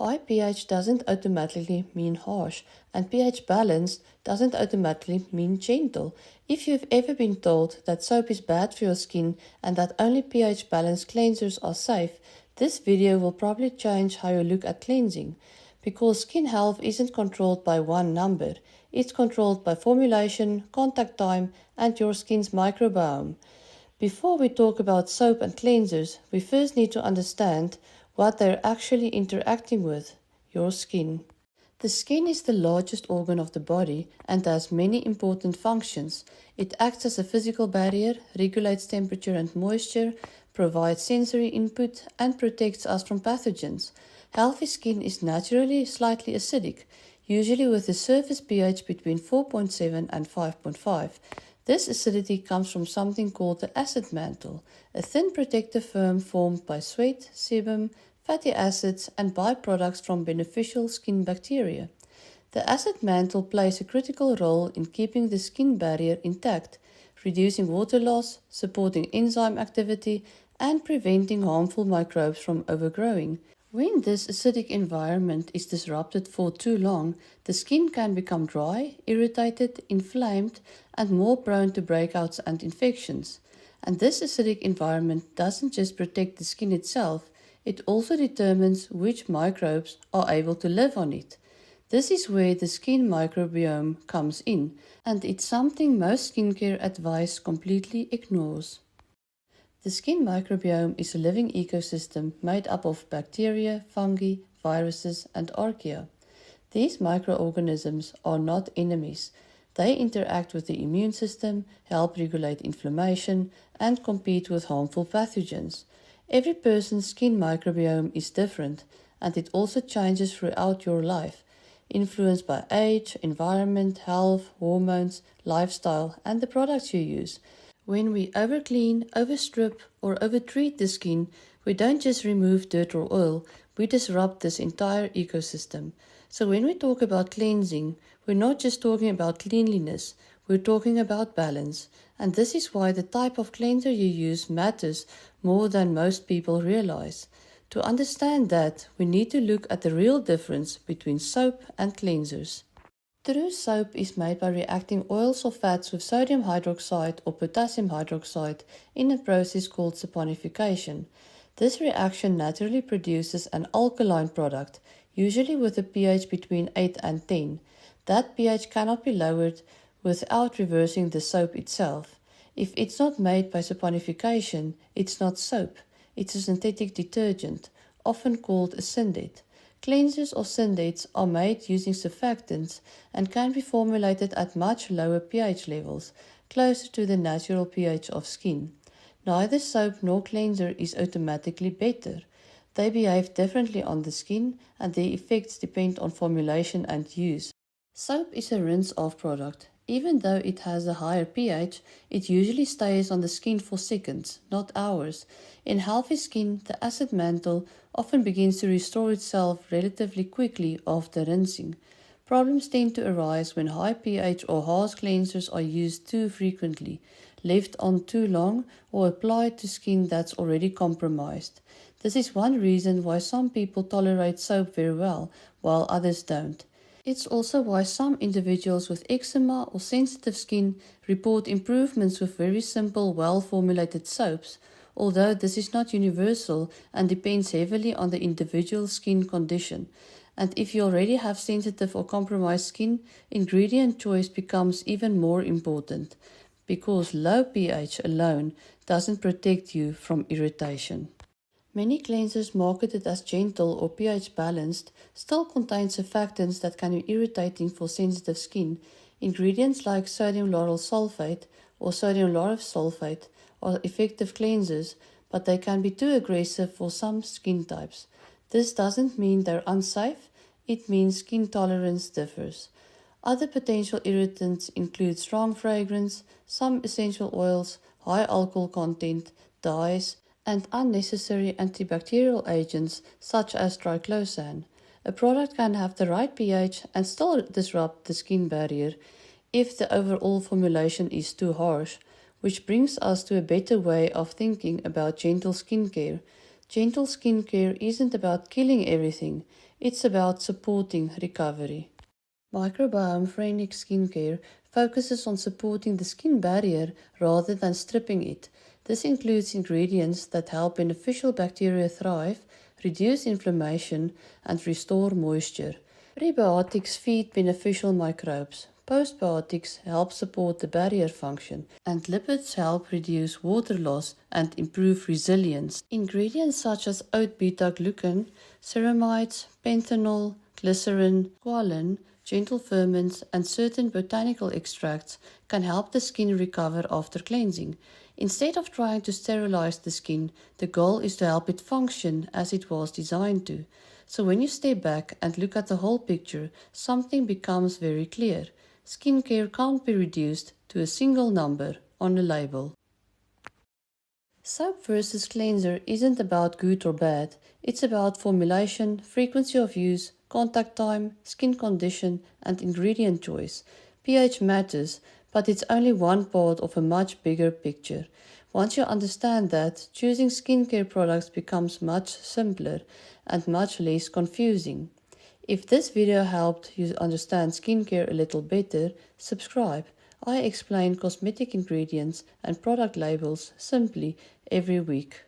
High pH doesn't automatically mean harsh, and pH balanced doesn't automatically mean gentle. If you've ever been told that soap is bad for your skin and that only pH balanced cleansers are safe, this video will probably change how you look at cleansing. Because skin health isn't controlled by one number, it's controlled by formulation, contact time, and your skin's microbiome. Before we talk about soap and cleansers, we first need to understand what they're actually interacting with, your skin. The skin is the largest organ of the body and has many important functions. It acts as a physical barrier, regulates temperature and moisture, provides sensory input, and protects us from pathogens. Healthy skin is naturally slightly acidic, usually with a surface pH between 4.7 and 5.5. This acidity comes from something called the acid mantle, a thin protective film formed by sweat, sebum, fatty acids, and byproducts from beneficial skin bacteria. The acid mantle plays a critical role in keeping the skin barrier intact, reducing water loss, supporting enzyme activity, and preventing harmful microbes from overgrowing. When this acidic environment is disrupted for too long, the skin can become dry, irritated, inflamed, and more prone to breakouts and infections. And this acidic environment doesn't just protect the skin itself, it also determines which microbes are able to live on it. This is where the skin microbiome comes in, and it's something most skincare advice completely ignores. The skin microbiome is a living ecosystem made up of bacteria, fungi, viruses, and archaea. These microorganisms are not enemies. They interact with the immune system, help regulate inflammation, and compete with harmful pathogens. Every person's skin microbiome is different, and it also changes throughout your life, influenced by age, environment, health, hormones, lifestyle, and the products you use. When we overclean, overstrip, or overtreat the skin, we don't just remove dirt or oil, we disrupt this entire ecosystem. So when we talk about cleansing, we're not just talking about cleanliness, we're talking about balance. And this is why the type of cleanser you use matters more than most people realize. To understand that, we need to look at the real difference between soap and cleansers. True soap is made by reacting oils or fats with sodium hydroxide or potassium hydroxide in a process called saponification. This reaction naturally produces an alkaline product, usually with a pH between 8 and 10. That pH cannot be lowered without reversing the soap itself. If it's not made by saponification, it's not soap. It's a synthetic detergent, often called a syndet. Cleansers or syndets are made using surfactants and can be formulated at much lower pH levels, closer to the natural pH of skin. Neither soap nor cleanser is automatically better. They behave differently on the skin, and their effects depend on formulation and use. Soap is a rinse-off product. Even though it has a higher pH, it usually stays on the skin for seconds, not hours. In healthy skin, the acid mantle often begins to restore itself relatively quickly after rinsing. Problems tend to arise when high pH or harsh cleansers are used too frequently, left on too long, or applied to skin that's already compromised. This is one reason why some people tolerate soap very well, while others don't. It's also why some individuals with eczema or sensitive skin report improvements with very simple, well-formulated soaps, although this is not universal and depends heavily on the individual skin condition. And if you already have sensitive or compromised skin, ingredient choice becomes even more important, because low pH alone doesn't protect you from irritation. Many cleansers marketed as gentle or pH balanced still contain surfactants that can be irritating for sensitive skin. Ingredients like sodium lauryl sulfate or sodium lauryl sulfate are effective cleansers, but they can be too aggressive for some skin types. This doesn't mean they're unsafe, it means skin tolerance differs. Other potential irritants include strong fragrance, some essential oils, high alcohol content, dyes, and unnecessary antibacterial agents such as triclosan. A product can have the right pH and still disrupt the skin barrier if the overall formulation is too harsh, which brings us to a better way of thinking about gentle skincare. Gentle skincare isn't about killing everything, it's about supporting recovery. Microbiome-friendly skincare focuses on supporting the skin barrier rather than stripping it. This includes ingredients that help beneficial bacteria thrive, reduce inflammation, and restore moisture. Prebiotics feed beneficial microbes. Postbiotics help support the barrier function, and lipids help reduce water loss and improve resilience. Ingredients such as oat beta-glucan, ceramides, pentanol, glycerin, squalane, gentle ferments, and certain botanical extracts can help the skin recover after cleansing. Instead of trying to sterilize the skin, the goal is to help it function as it was designed to. So when you step back and look at the whole picture, something becomes very clear. Skincare can't be reduced to a single number on a label. Soap versus cleanser isn't about good or bad. It's about formulation, frequency of use, contact time, skin condition, and ingredient choice. pH matters, but it's only one part of a much bigger picture. Once you understand that, choosing skincare products becomes much simpler and much less confusing. If this video helped you understand skincare a little better, subscribe. I explain cosmetic ingredients and product labels simply every week.